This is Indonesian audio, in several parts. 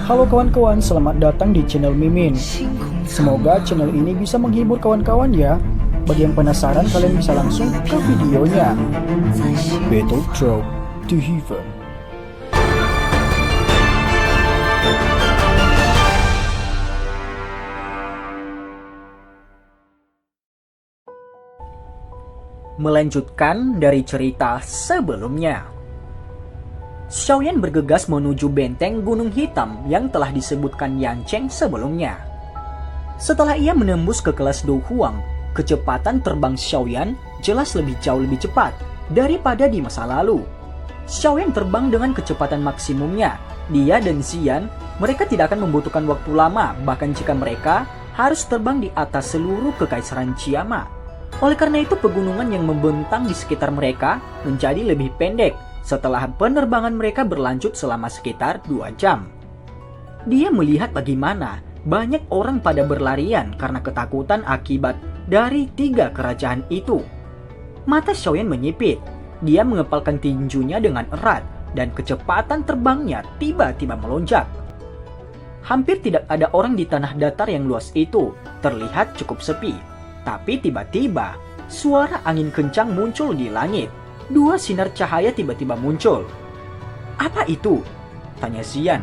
Halo kawan-kawan, selamat datang di channel Mimin. Semoga channel ini bisa menghibur kawan-kawan ya. Bagi yang penasaran, kalian bisa langsung ke videonya. Battle Drop to Heaven. Melanjutkan dari cerita sebelumnya. Xiaoyan bergegas menuju benteng Gunung Hitam yang telah disebutkan Yan Cheng sebelumnya. Setelah ia menembus ke kelas Do Huang, kecepatan terbang Xiaoyan jelas jauh lebih cepat daripada di masa lalu. Xiaoyan terbang dengan kecepatan maksimumnya. Dia dan Xian, mereka tidak akan membutuhkan waktu lama, bahkan jika mereka harus terbang di atas seluruh kekaisaran Qiama. Oleh karena itu, pegunungan yang membentang di sekitar mereka menjadi lebih pendek setelah penerbangan mereka berlanjut selama sekitar 2 jam. Dia melihat bagaimana banyak orang pada berlarian karena ketakutan akibat dari 3 kerajaan itu. Mata Xiaoyan menyipit. Dia mengepalkan tinjunya dengan erat dan kecepatan terbangnya tiba-tiba melonjak. Hampir tidak ada orang di tanah datar yang luas itu, terlihat cukup sepi. Tapi tiba-tiba, suara angin kencang muncul di langit. 2 sinar cahaya tiba-tiba muncul. Apa itu? Tanya Xian.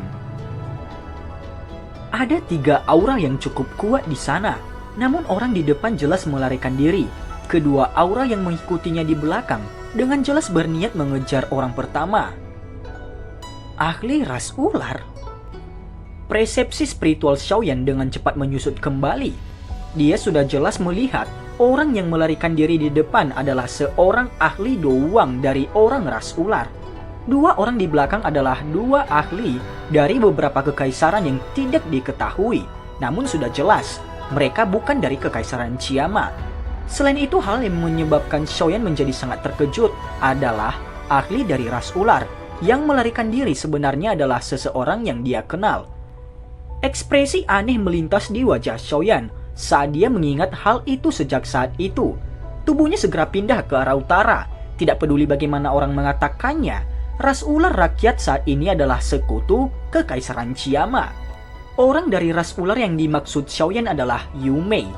Ada 3 aura yang cukup kuat di sana. Namun orang di depan jelas melarikan diri. Kedua aura yang mengikutinya di belakang dengan jelas berniat mengejar orang pertama. Ahli ras ular. Persepsi spiritual Xiaoyan dengan cepat menyusut kembali. Dia sudah jelas melihat orang yang melarikan diri di depan adalah seorang ahli doang dari orang ras ular. 2 orang di belakang adalah 2 ahli dari beberapa kekaisaran yang tidak diketahui. Namun sudah jelas, mereka bukan dari kekaisaran Qiama. Selain itu, hal yang menyebabkan Xiaoyan menjadi sangat terkejut adalah ahli dari ras ular yang melarikan diri sebenarnya adalah seseorang yang dia kenal. Ekspresi aneh melintas di wajah Xiaoyan saat dia mengingat hal itu. Sejak saat itu, tubuhnya segera pindah ke arah utara. Tidak peduli bagaimana orang mengatakannya, ras ular rakyat saat ini adalah sekutu kekaisaran Qiama. Orang dari ras ular yang dimaksud Xiaoyan adalah Yu Mei.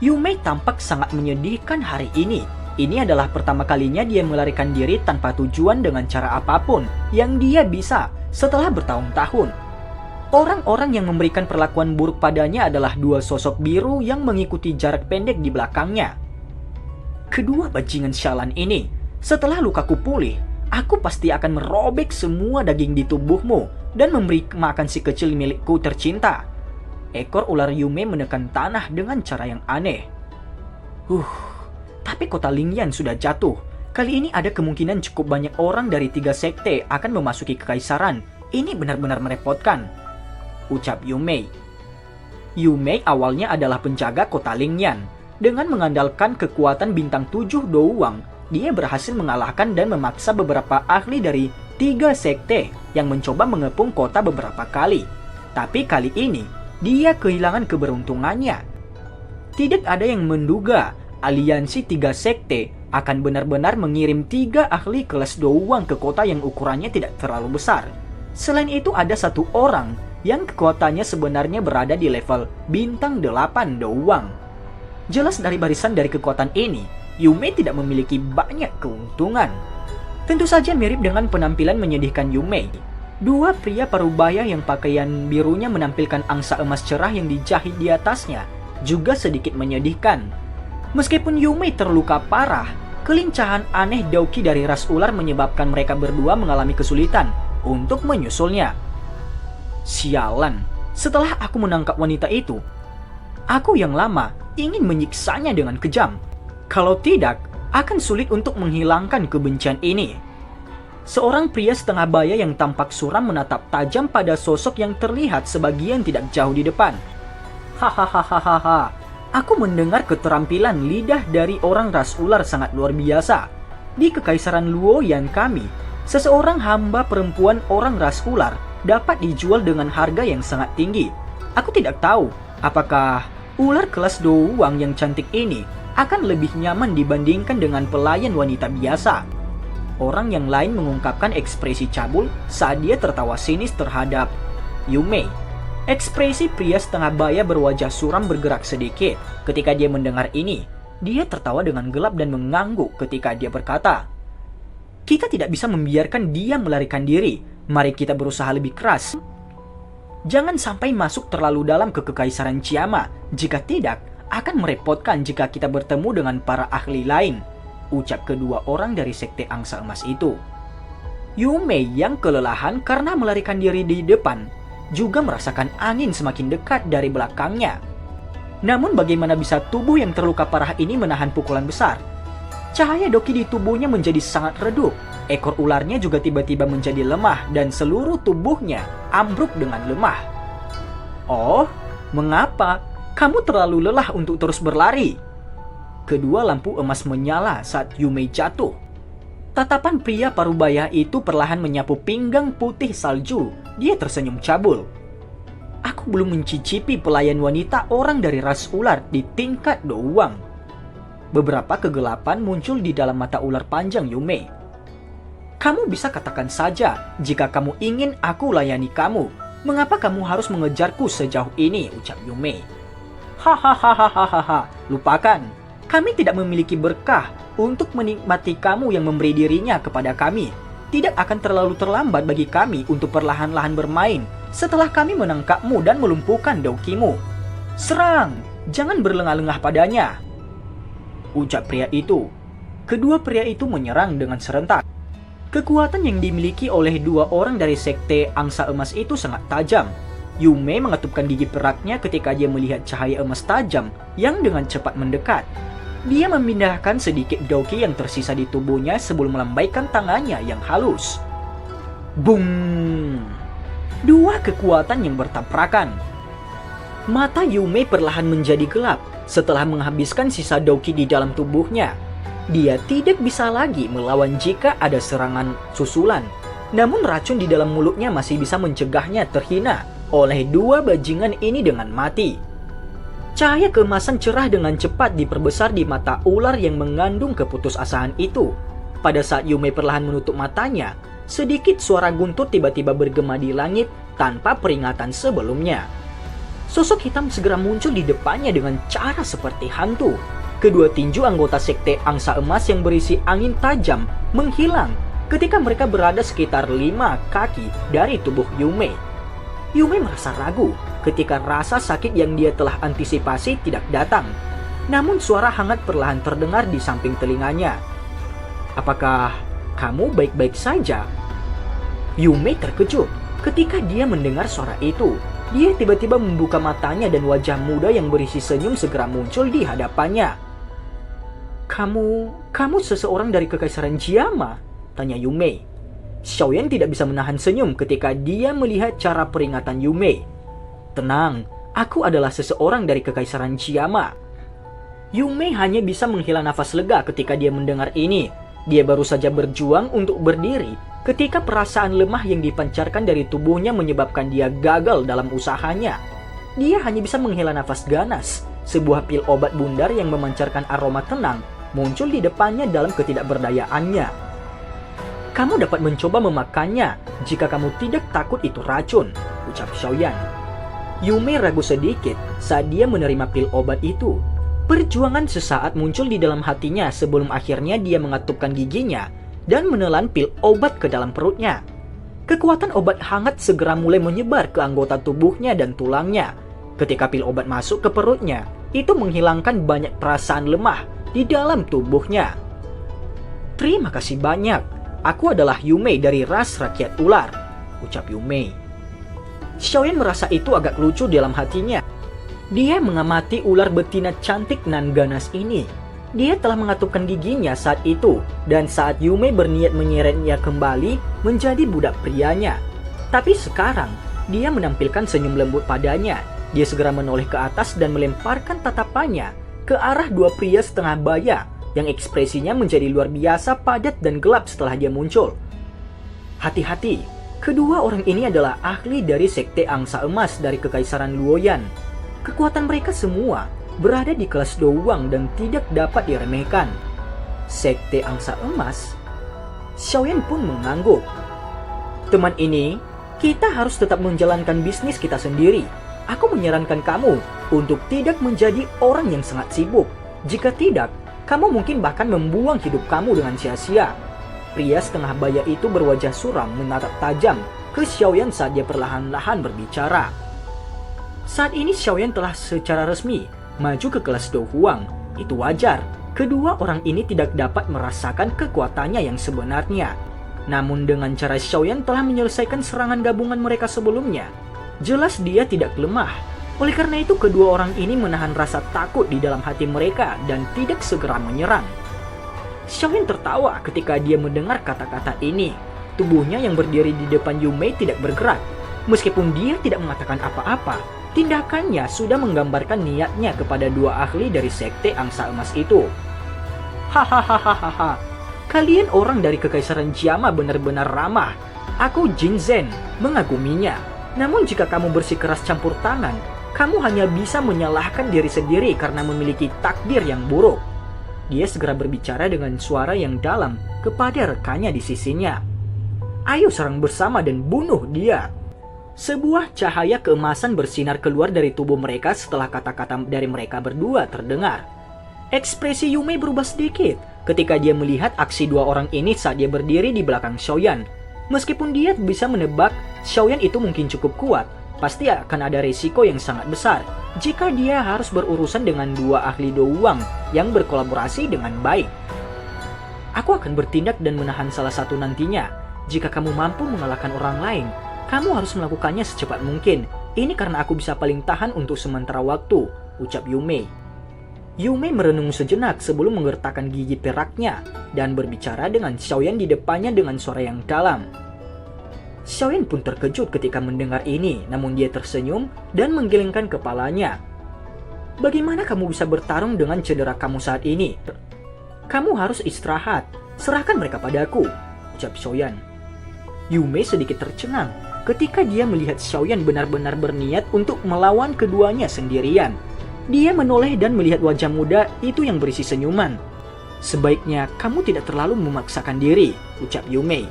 Yu Mei tampak sangat menyedihkan hari ini. Ini adalah pertama kalinya dia melarikan diri tanpa tujuan dengan cara apapun yang dia bisa setelah bertahun-tahun. Orang-orang yang memberikan perlakuan buruk padanya adalah 2 sosok biru yang mengikuti jarak pendek di belakangnya. Kedua bajingan sialan ini, setelah lukaku pulih, aku pasti akan merobek semua daging di tubuhmu dan memberi makan si kecil milikku tercinta. Ekor ular Yume menekan tanah dengan cara yang aneh. Tapi kota Lingyan sudah jatuh. Kali ini ada kemungkinan cukup banyak orang dari 3 sekte akan memasuki kekaisaran. Ini benar-benar merepotkan, ucap Yu Mei. Yu Mei awalnya adalah penjaga kota Lingyan. Dengan mengandalkan kekuatan bintang 7 Douang, dia berhasil mengalahkan dan memaksa beberapa ahli dari 3 sekte yang mencoba mengepung kota beberapa kali. Tapi kali ini, dia kehilangan keberuntungannya. Tidak ada yang menduga aliansi 3 sekte akan benar-benar mengirim 3 ahli kelas Douang ke kota yang ukurannya tidak terlalu besar. Selain itu, ada 1 orang yang kekuatannya sebenarnya berada di level bintang 8 doang. Jelas dari barisan dari kekuatan ini, Yu Mei tidak memiliki banyak keuntungan. Tentu saja mirip dengan penampilan menyedihkan Yu Mei. 2 pria parubaya yang pakaian birunya menampilkan angsa emas cerah yang dijahit di atasnya juga sedikit menyedihkan. Meskipun Yu Mei terluka parah, kelincahan aneh Daoki dari ras ular menyebabkan mereka berdua mengalami kesulitan untuk menyusulnya. Sialan, setelah aku menangkap wanita itu, aku yang lama ingin menyiksanya dengan kejam. Kalau tidak, akan sulit untuk menghilangkan kebencian ini. Seorang pria setengah baya yang tampak suram menatap tajam pada sosok yang terlihat sebagian tidak jauh di depan. Hahaha, aku mendengar keterampilan lidah dari orang ras ular sangat luar biasa. Di kekaisaran Luoyan kami, seseorang hamba perempuan orang ras ular dapat dijual dengan harga yang sangat tinggi. Aku tidak tahu apakah ular kelas Douang yang cantik ini akan lebih nyaman dibandingkan dengan pelayan wanita biasa. Orang yang lain mengungkapkan ekspresi cabul saat dia tertawa sinis terhadap Yumei. Ekspresi pria setengah baya berwajah suram bergerak sedikit ketika dia mendengar ini. Dia tertawa dengan gelap dan mengangguk ketika dia berkata, "Kita tidak bisa membiarkan dia melarikan diri. Mari kita berusaha lebih keras. Jangan sampai masuk terlalu dalam ke Kekaisaran Chiama. Jika tidak, akan merepotkan jika kita bertemu dengan para ahli lain," ucap kedua orang dari Sekte Angsa Emas itu. Yumei yang kelelahan karena melarikan diri di depan juga merasakan angin semakin dekat dari belakangnya. Namun bagaimana bisa tubuh yang terluka parah ini menahan pukulan besar? Cahaya Doki di tubuhnya menjadi sangat redup. Ekor ularnya juga tiba-tiba menjadi lemah dan seluruh tubuhnya ambruk dengan lemah. "Oh, mengapa? Kamu terlalu lelah untuk terus berlari." Kedua lampu emas menyala saat Yumei jatuh. Tatapan pria parubaya itu perlahan menyapu pinggang putih salju. Dia tersenyum cabul. "Aku belum mencicipi pelayan wanita orang dari ras ular di tingkat doang." Beberapa kegelapan muncul di dalam mata ular panjang Yumei. "Kamu bisa katakan saja jika kamu ingin aku layani kamu. Mengapa kamu harus mengejarku sejauh ini?" ucap Yumei. "Hahaha, lupakan. Kami tidak memiliki berkah untuk menikmati kamu yang memberi dirinya kepada kami. Tidak akan terlalu terlambat bagi kami untuk perlahan-lahan bermain setelah kami menangkapmu dan melumpuhkan Dokimu. Serang, jangan berlengah-lengah padanya," ucap pria itu. Kedua pria itu menyerang dengan serentak. Kekuatan yang dimiliki oleh dua orang dari Sekte Angsa Emas itu sangat tajam. Yumei mengetupkan gigi peraknya ketika dia melihat cahaya emas tajam yang dengan cepat mendekat. Dia memindahkan sedikit Doki yang tersisa di tubuhnya sebelum melambaikan tangannya yang halus. Boom! Dua kekuatan yang bertabrakan. Mata Yumei perlahan menjadi gelap setelah menghabiskan sisa Doki di dalam tubuhnya. Dia tidak bisa lagi melawan jika ada serangan susulan. Namun racun di dalam mulutnya masih bisa mencegahnya terhina oleh dua bajingan ini dengan mati. Cahaya keemasan cerah dengan cepat diperbesar di mata ular yang mengandung keputusasaan itu. Pada saat Yumei perlahan menutup matanya, sedikit suara guntur tiba-tiba bergema di langit tanpa peringatan sebelumnya. Sosok hitam segera muncul di depannya dengan cara seperti hantu. Kedua tinju anggota Sekte Angsa Emas yang berisi angin tajam menghilang ketika mereka berada sekitar 5 kaki dari tubuh Yumei. Yumei merasa ragu ketika rasa sakit yang dia telah antisipasi tidak datang. Namun suara hangat perlahan terdengar di samping telinganya. "Apakah kamu baik-baik saja?" Yumei terkejut ketika dia mendengar suara itu. Dia tiba-tiba membuka matanya dan wajah muda yang berisi senyum segera muncul di hadapannya. Kamu seseorang dari Kekaisaran Chiama?" tanya Yumei. Xiaoyan tidak bisa menahan senyum ketika dia melihat cara peringatan Yumei. "Tenang, aku adalah seseorang dari Kekaisaran Chiama." Yumei hanya bisa menghela nafas lega ketika dia mendengar ini. Dia baru saja berjuang untuk berdiri ketika perasaan lemah yang dipancarkan dari tubuhnya menyebabkan dia gagal dalam usahanya. Dia hanya bisa menghela nafas ganas. Sebuah pil obat bundar yang memancarkan aroma tenang muncul di depannya dalam ketidakberdayaannya. "Kamu dapat mencoba memakannya jika kamu tidak takut itu racun," ucap Xiaoyan. Yumei ragu sedikit saat dia menerima pil obat itu. Perjuangan sesaat muncul di dalam hatinya sebelum akhirnya dia mengatupkan giginya dan menelan pil obat ke dalam perutnya. Kekuatan obat hangat segera mulai menyebar ke anggota tubuhnya dan tulangnya. Ketika pil obat masuk ke perutnya, itu menghilangkan banyak perasaan lemah di dalam tubuhnya. "Terima kasih banyak. Aku adalah Yumei dari ras rakyat ular," ucap Yumei. Xiaoyan merasa itu agak lucu dalam hatinya. Dia mengamati ular betina cantik nan ganas ini. Dia telah mengatupkan giginya saat itu, dan saat Yumei berniat menyeretnya kembali menjadi budak prianya. Tapi sekarang, dia menampilkan senyum lembut padanya. Dia segera menoleh ke atas dan melemparkan tatapannya ke arah dua pria setengah baya yang ekspresinya menjadi luar biasa padat dan gelap setelah dia muncul. "Hati-hati, kedua orang ini adalah ahli dari Sekte Angsa Emas dari Kekaisaran Luoyan. Kekuatan mereka semua berada di kelas doang dan tidak dapat diremehkan." "Sekte Angsa Emas?" Xiaoyan pun mengangguk. "Teman ini Kita harus tetap menjalankan bisnis kita sendiri. Aku menyarankan kamu untuk tidak menjadi orang yang sangat sibuk. Jika tidak, kamu mungkin bahkan membuang hidup kamu dengan sia-sia. Pria setengah baya itu berwajah suram menatap tajam ke Xiaoyan saat dia perlahan-lahan berbicara. Saat ini Xiaoyan telah secara resmi maju ke kelas Do Huang. Itu wajar. Kedua orang ini tidak dapat merasakan kekuatannya yang sebenarnya. Namun dengan cara Xiaoyan telah menyelesaikan serangan gabungan mereka sebelumnya, jelas dia tidak lemah. Oleh karena itu kedua orang ini menahan rasa takut di dalam hati mereka dan tidak segera menyerang. Xiaoyan tertawa ketika dia mendengar kata-kata ini. Tubuhnya yang berdiri di depan Yumei tidak bergerak. Meskipun dia tidak mengatakan apa-apa, tindakannya sudah menggambarkan niatnya kepada dua ahli dari sekte angsa emas itu. Hahaha. Kalian orang dari Kekaisaran Jiama benar-benar ramah. Aku Jin Zhen, mengaguminya. Namun jika kamu bersikeras campur tangan, kamu hanya bisa menyalahkan diri sendiri karena memiliki takdir yang buruk. Dia segera berbicara dengan suara yang dalam kepada rekannya di sisinya. Ayo serang bersama dan bunuh dia. Sebuah cahaya keemasan bersinar keluar dari tubuh mereka setelah kata-kata dari mereka berdua terdengar. Ekspresi Yumei berubah sedikit ketika dia melihat aksi dua orang ini saat dia berdiri di belakang Xiaoyan. Meskipun dia bisa menebak Xiaoyan itu mungkin cukup kuat, pasti akan ada risiko yang sangat besar jika dia harus berurusan dengan dua ahli Do Huang yang berkolaborasi dengan baik. Aku akan bertindak dan menahan salah satu nantinya. Jika kamu mampu mengalahkan orang lain, kamu harus melakukannya secepat mungkin. Ini karena aku bisa paling tahan untuk sementara waktu, ucap Yumei. Yumei merenung sejenak sebelum menggertakkan gigi peraknya dan berbicara dengan Xiaoyan di depannya dengan suara yang dalam. Xiaoyan pun terkejut ketika mendengar ini, namun dia tersenyum dan menggelengkan kepalanya. Bagaimana kamu bisa bertarung dengan cedera kamu saat ini? Kamu harus istirahat, serahkan mereka padaku, ucap Xiaoyan. Yumei sedikit tercengang ketika dia melihat Xiaoyan benar-benar berniat untuk melawan keduanya sendirian. Dia menoleh dan melihat wajah muda itu yang berisi senyuman. Sebaiknya kamu tidak terlalu memaksakan diri, ucap Yumei.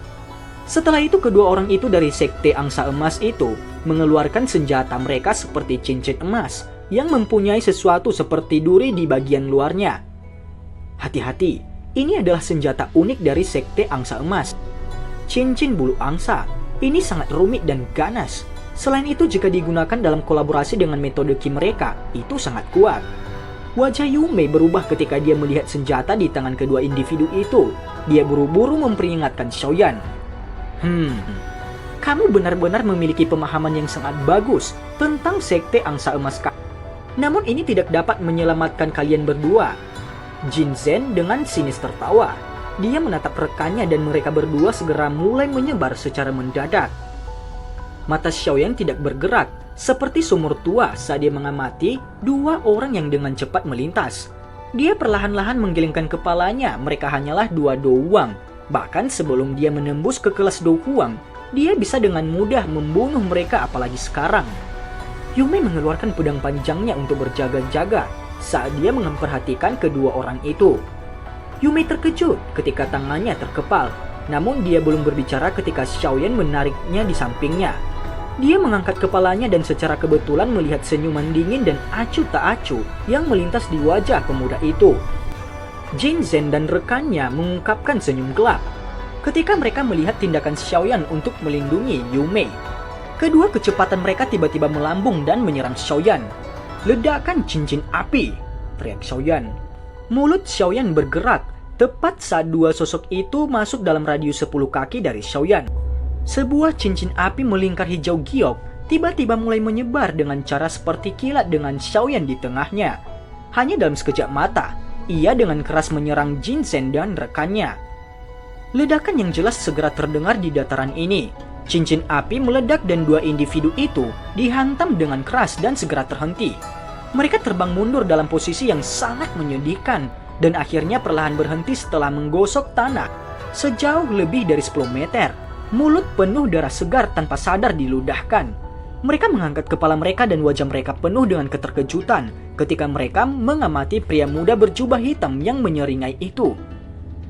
Setelah itu kedua orang itu dari sekte angsa emas itu mengeluarkan senjata mereka seperti cincin emas yang mempunyai sesuatu seperti duri di bagian luarnya. Hati-hati, ini adalah senjata unik dari sekte angsa emas. Cincin bulu angsa, ini sangat rumit dan ganas. Selain itu jika digunakan dalam kolaborasi dengan metode Qi mereka, itu sangat kuat. Wajah Yumei berubah ketika dia melihat senjata di tangan kedua individu itu. Dia buru-buru memperingatkan Xiaoyan. Kamu benar-benar memiliki pemahaman yang sangat bagus tentang sekte angsa emas. Namun ini tidak dapat menyelamatkan kalian berdua. Jin Zhen dengan sinis tertawa. Dia menatap rekannya dan mereka berdua segera mulai menyebar secara mendadak. Mata Xiaoyan tidak bergerak, seperti sumur tua saat dia mengamati dua orang yang dengan cepat melintas. Dia perlahan-lahan menggelengkan kepalanya, mereka hanyalah dua Do Huang. Bahkan sebelum dia menembus ke kelas Do Huang, dia bisa dengan mudah membunuh mereka apalagi sekarang. Yumei mengeluarkan pedang panjangnya untuk berjaga-jaga saat dia memperhatikan kedua orang itu. Yumei terkejut ketika tangannya terkepal, namun dia belum berbicara ketika Xiaoyan menariknya di sampingnya. Dia mengangkat kepalanya dan secara kebetulan melihat senyuman dingin dan acuh tak acuh yang melintas di wajah pemuda itu. Jin Zhen dan rekannya mengungkapkan senyum gelap ketika mereka melihat tindakan Xiaoyan untuk melindungi Yumei. Kedua kecepatan mereka tiba-tiba melambung dan menyerang Xiaoyan. Ledakan cincin api, teriak Xiaoyan. Mulut Xiaoyan bergerak tepat saat dua sosok itu masuk dalam radius 10 kaki dari Xiaoyan. Sebuah cincin api melingkar hijau giok tiba-tiba mulai menyebar dengan cara seperti kilat dengan Xiaoyan di tengahnya. Hanya dalam sekejap mata, ia dengan keras menyerang Jin Zhen dan rekannya. Ledakan yang jelas segera terdengar di dataran ini. Cincin api meledak dan dua individu itu dihantam dengan keras dan segera terhenti. Mereka terbang mundur dalam posisi yang sangat menyedihkan dan akhirnya perlahan berhenti setelah menggosok tanah sejauh lebih dari 10 meter. Mulut penuh darah segar tanpa sadar diludahkan. Mereka mengangkat kepala mereka dan wajah mereka penuh dengan keterkejutan ketika mereka mengamati pria muda berjubah hitam yang menyeringai itu.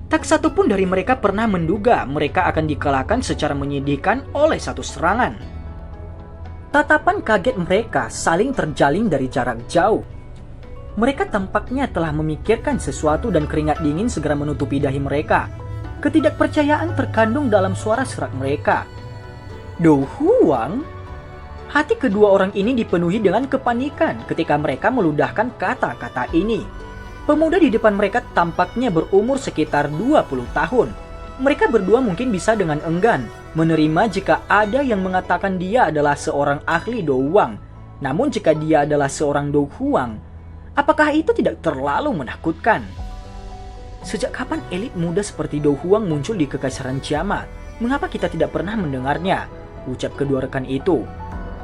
Tak satu pun dari mereka pernah menduga mereka akan dikalahkan secara menyedihkan oleh satu serangan. Tatapan kaget mereka saling terjalin dari jarak jauh. Mereka tampaknya telah memikirkan sesuatu dan keringat dingin segera menutupi dahi mereka. Ketidakpercayaan terkandung dalam suara serak mereka. "Do Huang?" Hati kedua orang ini dipenuhi dengan kepanikan ketika mereka meludahkan kata-kata ini. Pemuda di depan mereka tampaknya berumur sekitar 20 tahun. Mereka berdua mungkin bisa dengan enggan menerima jika ada yang mengatakan dia adalah seorang ahli Do Huang. Namun jika dia adalah seorang Do Huang, apakah itu tidak terlalu menakutkan? Sejak kapan elit muda seperti Do Huang muncul di Kekaisaran Tiamat? Mengapa kita tidak pernah mendengarnya? Ucap kedua rekan itu.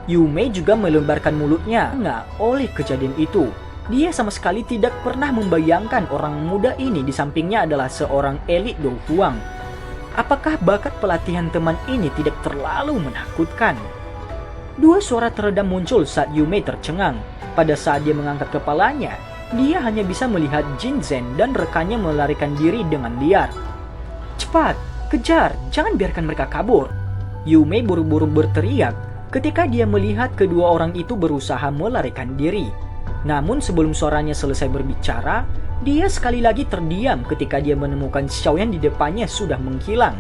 Yu Mei juga melembarkan mulutnya oleh kejadian itu. Dia sama sekali tidak pernah membayangkan orang muda ini di sampingnya adalah seorang elit Do Huang. Apakah bakat pelatihan teman ini tidak terlalu menakutkan? Dua suara teredam muncul saat Yu Mei tercengang. Pada saat dia mengangkat kepalanya, dia hanya bisa melihat Jin Zhen dan rekannya melarikan diri dengan liar. "Cepat, kejar, jangan biarkan mereka kabur." Yu Mei buru-buru berteriak ketika dia melihat kedua orang itu berusaha melarikan diri. Namun sebelum suaranya selesai berbicara, dia sekali lagi terdiam ketika dia menemukan Xiaoyan di depannya sudah menghilang.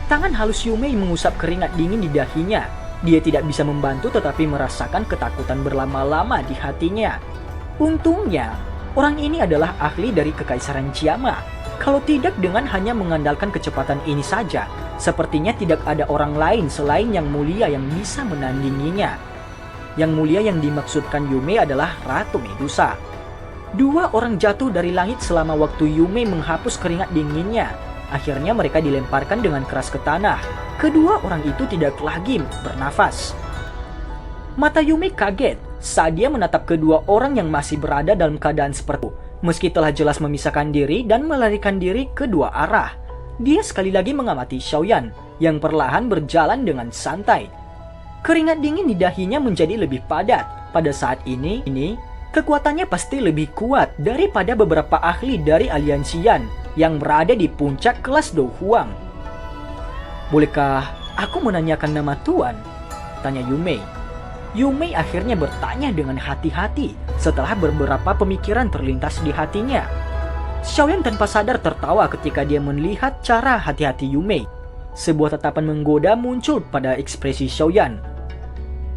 Tangan halus Yu Mei mengusap keringat dingin di dahinya. Dia tidak bisa membantu tetapi merasakan ketakutan berlama-lama di hatinya. Untungnya, orang ini adalah ahli dari Kekaisaran Tiamat. Kalau tidak dengan hanya mengandalkan kecepatan ini saja, sepertinya tidak ada orang lain selain Yang Mulia yang bisa menandinginya. Yang Mulia yang dimaksudkan Yu Mei adalah Ratu Medusa. Dua orang jatuh dari langit selama waktu Yu Mei menghapus keringat dinginnya. Akhirnya mereka dilemparkan dengan keras ke tanah. Kedua orang itu tidak lagi bernafas. Mata Yu Mei kaget saat dia menatap kedua orang yang masih berada dalam keadaan seperti itu. Meski telah jelas memisahkan diri dan melarikan diri ke dua arah, dia sekali lagi mengamati Xiaoyan yang perlahan berjalan dengan santai. Keringat dingin di dahinya menjadi lebih padat. Pada saat ini kekuatannya pasti lebih kuat daripada beberapa ahli dari aliansi Yan yang berada di puncak kelas Do Huang. "Bolehkah aku menanyakan nama Tuan?" tanya Yu Mei. Yu Mei akhirnya bertanya dengan hati-hati setelah beberapa pemikiran terlintas di hatinya. Xiaoyan tanpa sadar tertawa ketika dia melihat cara hati-hati Yu Mei. Sebuah tatapan menggoda muncul pada ekspresi Xiaoyan.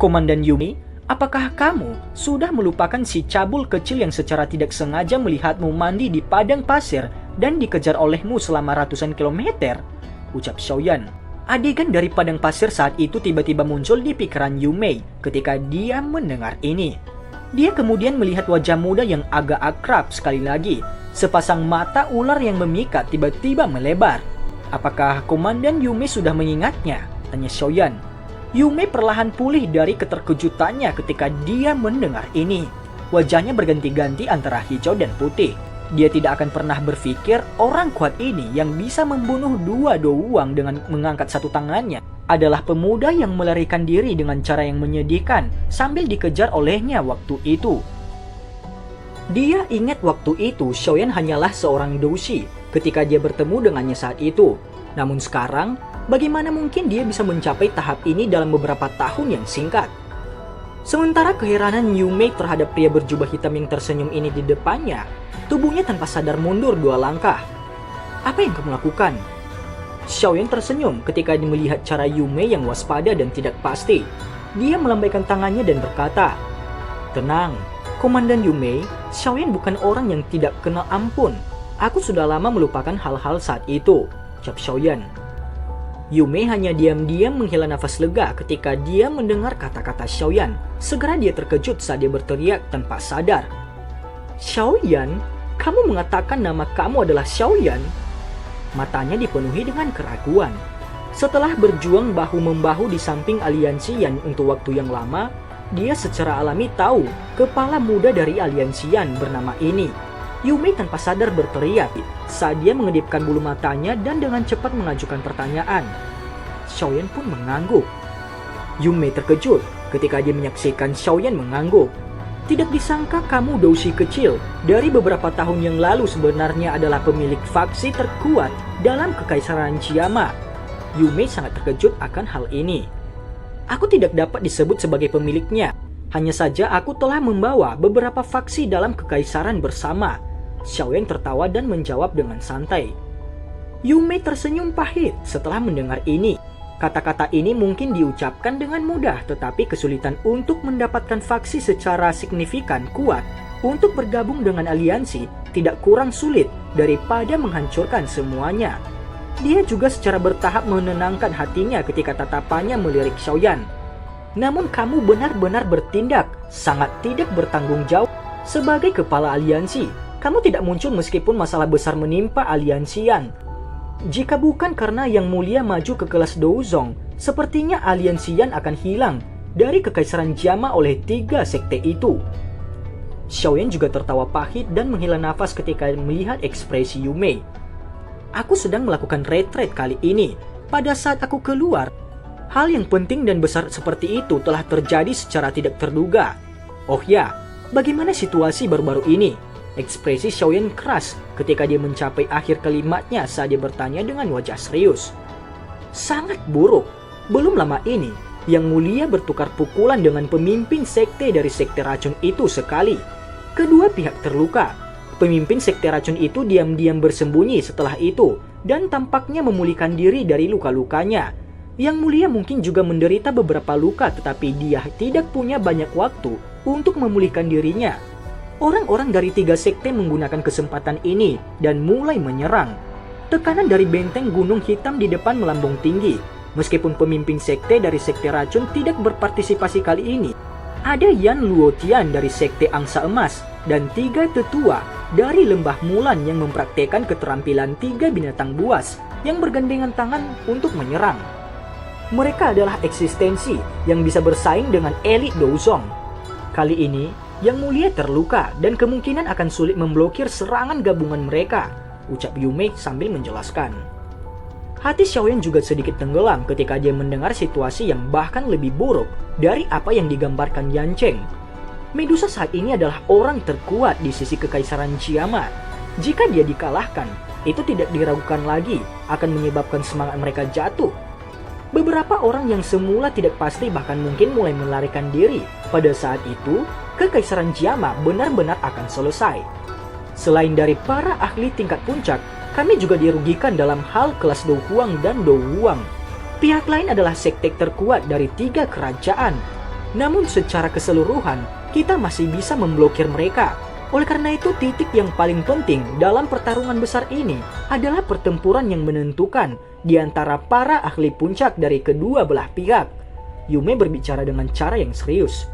"Komandan Yu Mei, apakah kamu sudah melupakan si cabul kecil yang secara tidak sengaja melihatmu mandi di padang pasir dan dikejar olehmu selama ratusan kilometer?" ucap Xiaoyan. Adegan dari padang pasir saat itu tiba-tiba muncul di pikiran Yu Mei ketika dia mendengar ini. Dia kemudian melihat wajah muda yang agak akrab sekali lagi. Sepasang mata ular yang memikat tiba-tiba melebar. "Apakah Komandan Yu Mei sudah mengingatnya?" tanya Xiaoyan. Yu Mei perlahan pulih dari keterkejutannya ketika dia mendengar ini. Wajahnya berganti-ganti antara hijau dan putih. Dia tidak akan pernah berpikir orang kuat ini yang bisa membunuh dua Do Huang dengan mengangkat satu tangannya adalah pemuda yang melarikan diri dengan cara yang menyedihkan sambil dikejar olehnya waktu itu. Dia ingat waktu itu Xiaoyan hanyalah seorang doushi ketika dia bertemu dengannya saat itu. Namun sekarang, bagaimana mungkin dia bisa mencapai tahap ini dalam beberapa tahun yang singkat? Sementara keheranan Yu Mei terhadap pria berjubah hitam yang tersenyum ini di depannya, tubuhnya tanpa sadar mundur 2 langkah. "Apa yang kamu lakukan?" Xiaoyan tersenyum ketika dia melihat cara Yu Mei yang waspada dan tidak pasti. Dia melambaikan tangannya dan berkata, "Tenang, Komandan Yu Mei, Xiaoyan bukan orang yang tidak kenal ampun. Aku sudah lama melupakan hal-hal saat itu," ucap Xiaoyan. Yu Mei hanya diam-diam menghela nafas lega ketika dia mendengar kata-kata Xiaoyan. Segera dia terkejut saat dia berteriak tanpa sadar. "Xiaoyan? Kamu mengatakan nama kamu adalah Xiaoyan?" Matanya dipenuhi dengan keraguan. Setelah berjuang bahu-membahu di samping aliansi Yan untuk waktu yang lama, dia secara alami tahu kepala muda dari aliansi Yan bernama ini. Yu Mei tanpa sadar berteriak saat dia mengedipkan bulu matanya dan dengan cepat mengajukan pertanyaan. Xiaoyan pun mengangguk. Yu Mei terkejut ketika dia menyaksikan Xiaoyan mengangguk. Tidak disangka kamu Doushi kecil dari beberapa tahun yang lalu sebenarnya adalah pemilik faksi terkuat dalam Kekaisaran Chiama. Yumei sangat terkejut akan hal ini. Aku tidak dapat disebut sebagai pemiliknya. Hanya saja aku telah membawa beberapa faksi dalam Kekaisaran bersama. Xiaoyan tertawa dan menjawab dengan santai. Yumei tersenyum pahit setelah mendengar ini. Kata-kata ini mungkin diucapkan dengan mudah, tetapi kesulitan untuk mendapatkan faksi secara signifikan kuat untuk bergabung dengan aliansi tidak kurang sulit daripada menghancurkan semuanya. Dia juga secara bertahap menenangkan hatinya ketika tatapannya melirik Xiaoyan. Namun kamu benar-benar bertindak sangat tidak bertanggung jawab sebagai kepala aliansi. Kamu tidak muncul meskipun masalah besar menimpa aliansian. Jika bukan karena Yang Mulia maju ke kelas Douzong, sepertinya aliansian akan hilang dari Kekaisaran Chiama oleh 3 sekte itu. Xiaoyan juga tertawa pahit dan menghela nafas ketika melihat ekspresi Yumei. Aku sedang melakukan retret kali ini. Pada saat aku keluar, hal yang penting dan besar seperti itu telah terjadi secara tidak terduga. Oh ya, bagaimana situasi baru-baru ini? Ekspresi Xiaoyan keras ketika dia mencapai akhir kalimatnya saat dia bertanya dengan wajah serius. Sangat buruk. Belum lama ini, Yang Mulia bertukar pukulan dengan pemimpin sekte dari sekte racun itu sekali. Kedua pihak terluka. Pemimpin sekte racun itu diam-diam bersembunyi setelah itu dan tampaknya memulihkan diri dari luka-lukanya. Yang Mulia mungkin juga menderita beberapa luka, tetapi dia tidak punya banyak waktu untuk memulihkan dirinya. Orang-orang dari 3 sekte menggunakan kesempatan ini dan mulai menyerang. Tekanan dari benteng Gunung Hitam di depan melambung tinggi. Meskipun pemimpin sekte dari sekte racun tidak berpartisipasi kali ini, ada Yan Luotian dari sekte Angsa Emas dan 3 tetua dari Lembah Mulan yang mempraktekkan keterampilan 3 binatang buas yang bergandengan tangan untuk menyerang. Mereka adalah eksistensi yang bisa bersaing dengan elit Douzong. Kali ini, Yang Mulia terluka dan kemungkinan akan sulit memblokir serangan gabungan mereka, ucap Yumei sambil menjelaskan. Hati Xiaoyan juga sedikit tenggelam ketika dia mendengar situasi yang bahkan lebih buruk dari apa yang digambarkan Yan Cheng. Medusa saat ini adalah orang terkuat di sisi Kekaisaran Chiama. Jika dia dikalahkan, itu tidak diragukan lagi akan menyebabkan semangat mereka jatuh. Beberapa orang yang semula tidak pasti bahkan mungkin mulai melarikan diri. Pada saat itu, Kekaisaran Chiama benar-benar akan selesai. Selain dari para ahli tingkat puncak, kami juga dirugikan dalam hal kelas Do Huang dan Do Wuang. Pihak lain adalah sekte terkuat dari 3 kerajaan. Namun secara keseluruhan, kita masih bisa memblokir mereka. Oleh karena itu, titik yang paling penting dalam pertarungan besar ini adalah pertempuran yang menentukan di antara para ahli puncak dari kedua belah pihak. Yumei berbicara dengan cara yang serius.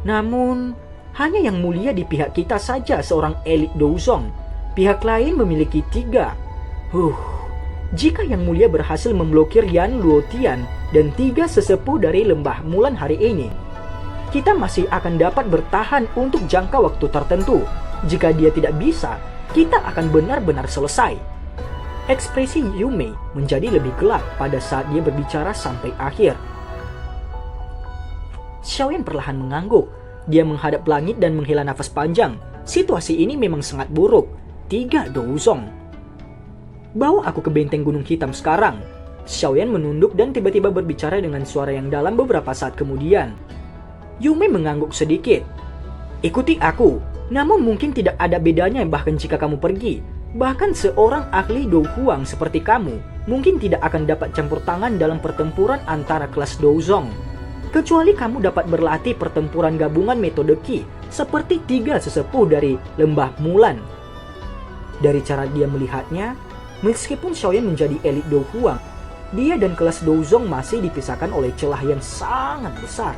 Namun, hanya Yang Mulia di pihak kita saja seorang elit Douzong. Pihak lain memiliki 3. Jika Yang Mulia berhasil memblokir Yan Luotian dan 3 sesepuh dari Lembah Mulan hari ini, kita masih akan dapat bertahan untuk jangka waktu tertentu. Jika dia tidak bisa, kita akan benar-benar selesai. Ekspresi Yumei menjadi lebih gelap pada saat dia berbicara sampai akhir. Xiaoyan perlahan mengangguk. Dia menghadap langit dan menghela nafas panjang. Situasi ini memang sangat buruk. 3 Douzong. Bawa aku ke benteng Gunung Hitam sekarang. Xiaoyan menunduk dan tiba-tiba berbicara dengan suara yang dalam beberapa saat kemudian. Yumei mengangguk sedikit. Ikuti aku. Namun mungkin tidak ada bedanya bahkan jika kamu pergi. Bahkan seorang ahli Do Huang seperti kamu mungkin tidak akan dapat campur tangan dalam pertempuran antara kelas Douzong. Kecuali kamu dapat berlatih pertempuran gabungan metode Qi seperti 3 sesepuh dari Lembah Mulan. Dari cara dia melihatnya, meskipun Xiaoyan menjadi elit Do Huang, dia dan kelas Douzong masih dipisahkan oleh celah yang sangat besar.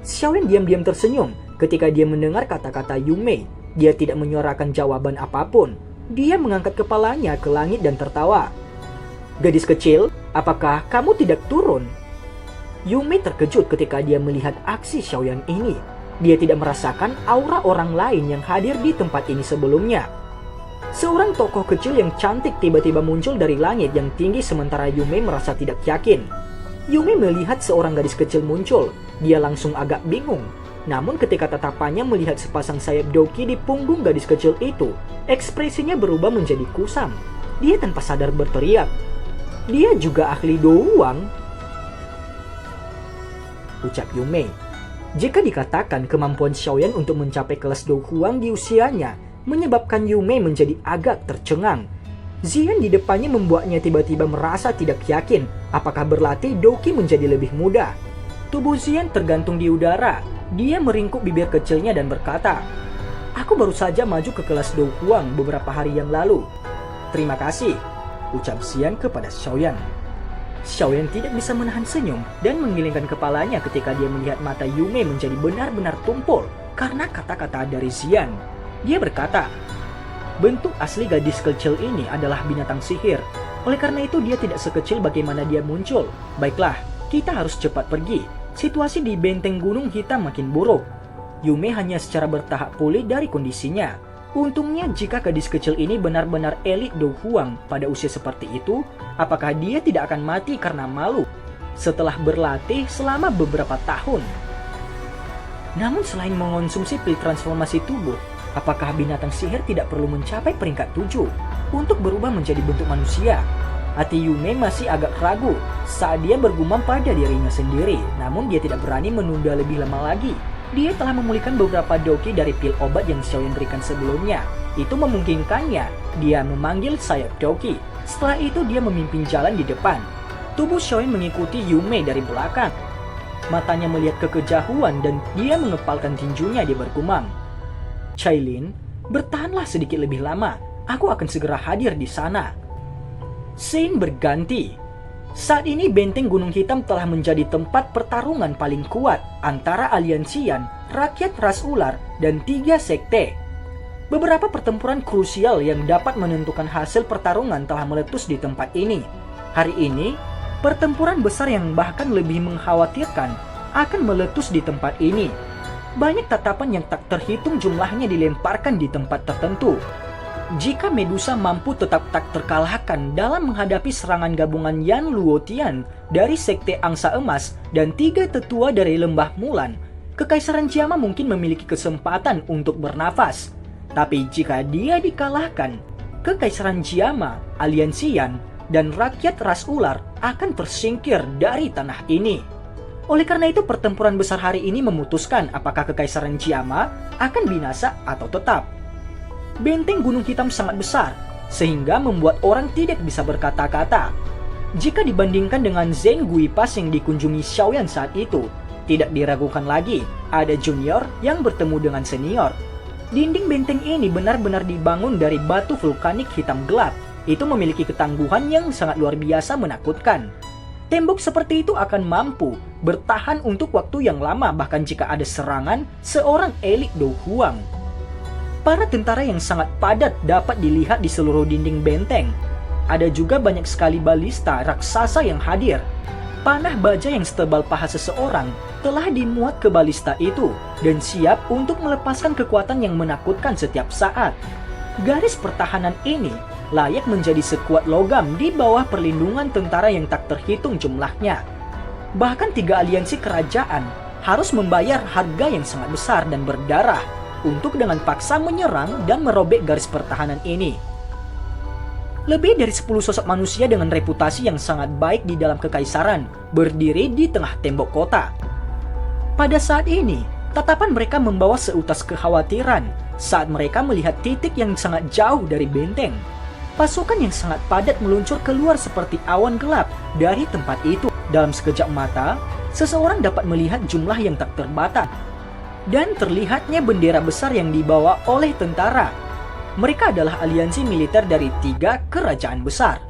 Xiaoyan diam-diam tersenyum ketika dia mendengar kata-kata Yumei. Dia tidak menyuarakan jawaban apapun. Dia mengangkat kepalanya ke langit dan tertawa. Gadis kecil, apakah kamu tidak turun? Yumei terkejut ketika dia melihat aksi Xiaoyan ini. Dia tidak merasakan aura orang lain yang hadir di tempat ini sebelumnya. Seorang tokoh kecil yang cantik tiba-tiba muncul dari langit yang tinggi sementara Yumei merasa tidak yakin. Yumei melihat seorang gadis kecil muncul. Dia langsung agak bingung. Namun ketika tatapannya melihat sepasang sayap Doki di punggung gadis kecil itu, ekspresinya berubah menjadi kusam. Dia tanpa sadar berteriak, "Dia juga ahli Douwang?" Ucap Yumei. Jika dikatakan kemampuan Xiaoyan untuk mencapai kelas Douwang di usianya menyebabkan Yumei menjadi agak tercengang, Zian di depannya membuatnya tiba-tiba merasa tidak yakin apakah berlatih Doki menjadi lebih mudah. Tubuh Zian tergantung di udara. Dia meringkuk bibir kecilnya dan berkata, "Aku baru saja maju ke kelas Douwang beberapa hari yang lalu." "Terima kasih," ucap Zian kepada Xiaoyan. Xiaoyan tidak bisa menahan senyum dan menggelengkan kepalanya ketika dia melihat mata Yumei menjadi benar-benar tumpul karena kata-kata dari Zian. Dia berkata, "Bentuk asli gadis kecil ini adalah binatang sihir. Oleh karena itu dia tidak sekecil bagaimana dia muncul. Baiklah, kita harus cepat pergi. Situasi di benteng Gunung Hitam makin buruk." Yumei hanya secara bertahap pulih dari kondisinya. Untungnya jika gadis kecil ini benar-benar elit Douwang pada usia seperti itu, apakah dia tidak akan mati karena malu setelah berlatih selama beberapa tahun? Namun selain mengonsumsi pil transformasi tubuh, apakah binatang sihir tidak perlu mencapai peringkat 7 untuk berubah menjadi bentuk manusia? Hati Yumei masih agak ragu saat dia bergumam pada dirinya sendiri, namun dia tidak berani menunda lebih lama lagi. Dia telah memulihkan beberapa Doki dari pil obat yang Xiaoyan berikan sebelumnya. Itu memungkinkannya dia memanggil sayap Doki. Setelah itu dia memimpin jalan di depan. Tubuh Xiaoyan mengikuti Yumei dari belakang. Matanya melihat ke kejauhan dan dia mengepalkan tinjunya. Dia bergumam, "Cailin, bertahanlah sedikit lebih lama. Aku akan segera hadir di sana." Scene berganti. Saat ini benteng Gunung Hitam telah menjadi tempat pertarungan paling kuat antara aliansian, rakyat ras ular, dan 3 sekte. Beberapa pertempuran krusial yang dapat menentukan hasil pertarungan telah meletus di tempat ini. Hari ini, pertempuran besar yang bahkan lebih mengkhawatirkan akan meletus di tempat ini. Banyak tatapan yang tak terhitung jumlahnya dilemparkan di tempat tertentu. Jika Medusa mampu tetap tak terkalahkan dalam menghadapi serangan gabungan Yan Luotian dari Sekte Angsa Emas dan 3 tetua dari Lembah Mulan, Kekaisaran Jiama mungkin memiliki kesempatan untuk bernafas. Tapi jika dia dikalahkan, Kekaisaran Jiama, Aliansian, dan rakyat ras ular akan tersingkir dari tanah ini. Oleh karena itu pertempuran besar hari ini memutuskan apakah Kekaisaran Jiama akan binasa atau tetap. Benteng Gunung Hitam sangat besar, sehingga membuat orang tidak bisa berkata-kata. Jika dibandingkan dengan Zen Gui Pass yang dikunjungi Xiaoyan saat itu, tidak diragukan lagi, ada junior yang bertemu dengan senior. Dinding benteng ini benar-benar dibangun dari batu vulkanik hitam gelap. Itu memiliki ketangguhan yang sangat luar biasa menakutkan. Tembok seperti itu akan mampu bertahan untuk waktu yang lama bahkan jika ada serangan seorang elit Douwang. Para tentara yang sangat padat dapat dilihat di seluruh dinding benteng. Ada juga banyak sekali balista raksasa yang hadir. Panah baja yang setebal paha seseorang telah dimuat ke balista itu dan siap untuk melepaskan kekuatan yang menakutkan setiap saat. Garis pertahanan ini layak menjadi sekuat logam di bawah perlindungan tentara yang tak terhitung jumlahnya. Bahkan 3 aliansi kerajaan harus membayar harga yang sangat besar dan berdarah untuk dengan paksa menyerang dan merobek garis pertahanan ini. Lebih dari 10 sosok manusia dengan reputasi yang sangat baik di dalam kekaisaran berdiri di tengah tembok kota. Pada saat ini, tatapan mereka membawa seutas kekhawatiran saat mereka melihat titik yang sangat jauh dari benteng. Pasukan yang sangat padat meluncur keluar seperti awan gelap dari tempat itu. Dalam sekejap mata, seseorang dapat melihat jumlah yang tak terbatas. Dan terlihatnya bendera besar yang dibawa oleh tentara. Mereka adalah aliansi militer dari 3 kerajaan besar.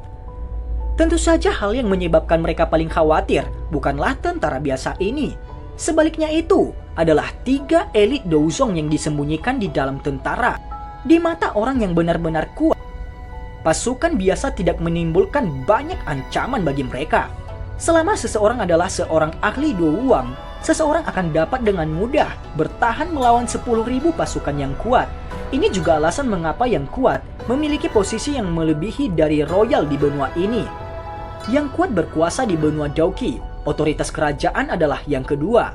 Tentu saja hal yang menyebabkan mereka paling khawatir bukanlah tentara biasa ini. Sebaliknya itu adalah 3 elit Douzong yang disembunyikan di dalam tentara. Di mata orang yang benar-benar kuat, pasukan biasa tidak menimbulkan banyak ancaman bagi mereka. Selama seseorang adalah seorang ahli Douwang, seseorang akan dapat dengan mudah bertahan melawan 10.000 pasukan yang kuat. Ini juga alasan mengapa yang kuat memiliki posisi yang melebihi dari royal di benua ini. Yang kuat berkuasa di benua Douki, otoritas kerajaan adalah yang kedua.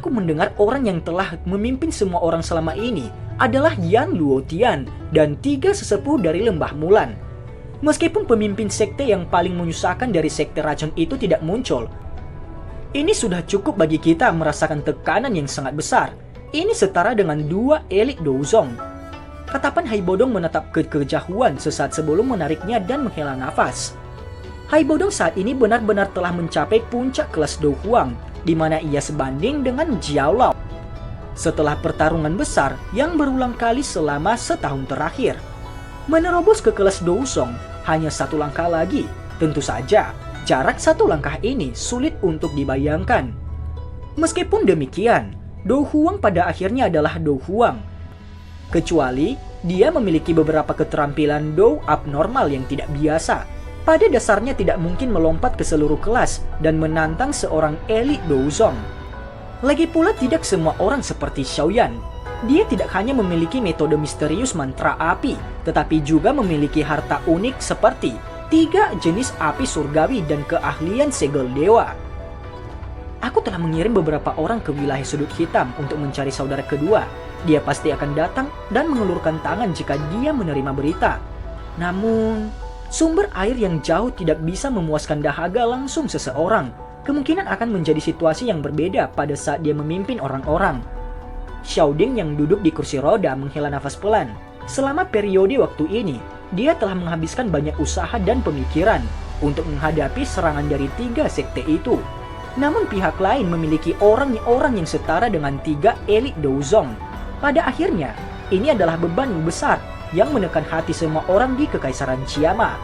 Aku mendengar orang yang telah memimpin semua orang selama ini adalah Yan Luotian dan 3 sesepuh dari Lembah Mulan. Meskipun pemimpin sekte yang paling menyusahkan dari sekte racun itu tidak muncul, ini sudah cukup bagi kita merasakan tekanan yang sangat besar. Ini setara dengan 2 elit Douzong. Tatapan Hai Bodong menatap kekejauhan sesaat sebelum menariknya dan menghela nafas. Hai Bodong saat ini benar-benar telah mencapai puncak kelas Do Huang, di mana ia sebanding dengan Jiao Lao. Setelah pertarungan besar yang berulang kali selama setahun terakhir, menerobos ke kelas Douzong hanya 1 langkah lagi. Tentu saja, jarak 1 langkah ini sulit untuk dibayangkan. Meskipun demikian, Do Huang pada akhirnya adalah Do Huang. Kecuali dia memiliki beberapa keterampilan Do abnormal yang tidak biasa. Pada dasarnya tidak mungkin melompat ke seluruh kelas dan menantang seorang elit Douzong. Lagi pula tidak semua orang seperti Xiaoyan. Dia tidak hanya memiliki metode misterius mantra api, tetapi juga memiliki harta unik seperti 3 jenis api surgawi dan keahlian segel dewa. Aku telah mengirim beberapa orang ke wilayah sudut hitam untuk mencari saudara kedua. Dia pasti akan datang dan mengulurkan tangan jika dia menerima berita. Namun, sumber air yang jauh tidak bisa memuaskan dahaga langsung seseorang. Kemungkinan akan menjadi situasi yang berbeda pada saat dia memimpin orang-orang. Xiaoding yang duduk di kursi roda menghela nafas pelan. Selama periode waktu ini, dia telah menghabiskan banyak usaha dan pemikiran untuk menghadapi serangan dari 3 sekte itu. Namun pihak lain memiliki orang-orang yang setara dengan 3 elit Douzong. Pada akhirnya, ini adalah beban yang besar yang menekan hati semua orang di Kekaisaran Qiama.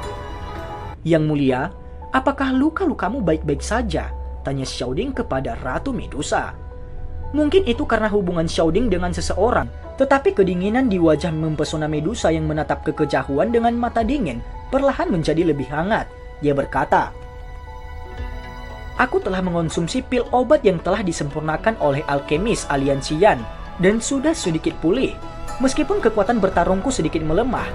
Yang mulia, apakah luka-lukamu baik-baik saja? Tanya Xiaoding kepada Ratu Medusa. Mungkin itu karena hubungan Xiaoding dengan seseorang, tetapi kedinginan di wajah mempesona Medusa yang menatap kekejauhan dengan mata dingin perlahan menjadi lebih hangat. Dia berkata, "Aku telah mengonsumsi pil obat yang telah disempurnakan oleh alkemis aliansi Yan dan sudah sedikit pulih. Meskipun kekuatan bertarungku sedikit melemah,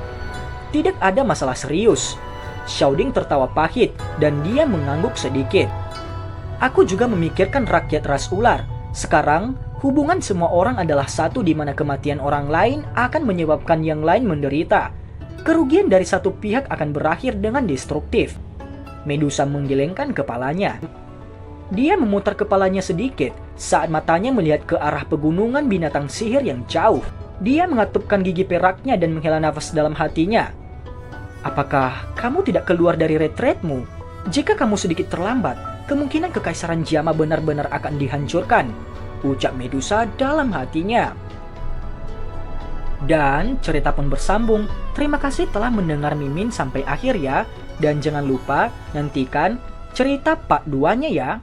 tidak ada masalah serius." Xiaoding tertawa pahit dan dia mengangguk sedikit. "Aku juga memikirkan rakyat ras ular. Sekarang, hubungan semua orang adalah satu di mana kematian orang lain akan menyebabkan yang lain menderita. Kerugian dari satu pihak akan berakhir dengan destruktif." Medusa menggelengkan kepalanya. Dia memutar kepalanya sedikit saat matanya melihat ke arah pegunungan binatang sihir yang jauh. Dia mengatupkan gigi peraknya dan menghela nafas dalam hatinya. "Apakah kamu tidak keluar dari retretmu? Jika kamu sedikit terlambat, kemungkinan Kekaisaran Qiama benar-benar akan dihancurkan," ucap Medusa dalam hatinya. Dan cerita pun bersambung. Terima kasih telah mendengar Mimin sampai akhir ya. Dan jangan lupa nantikan cerita part 2-nya ya.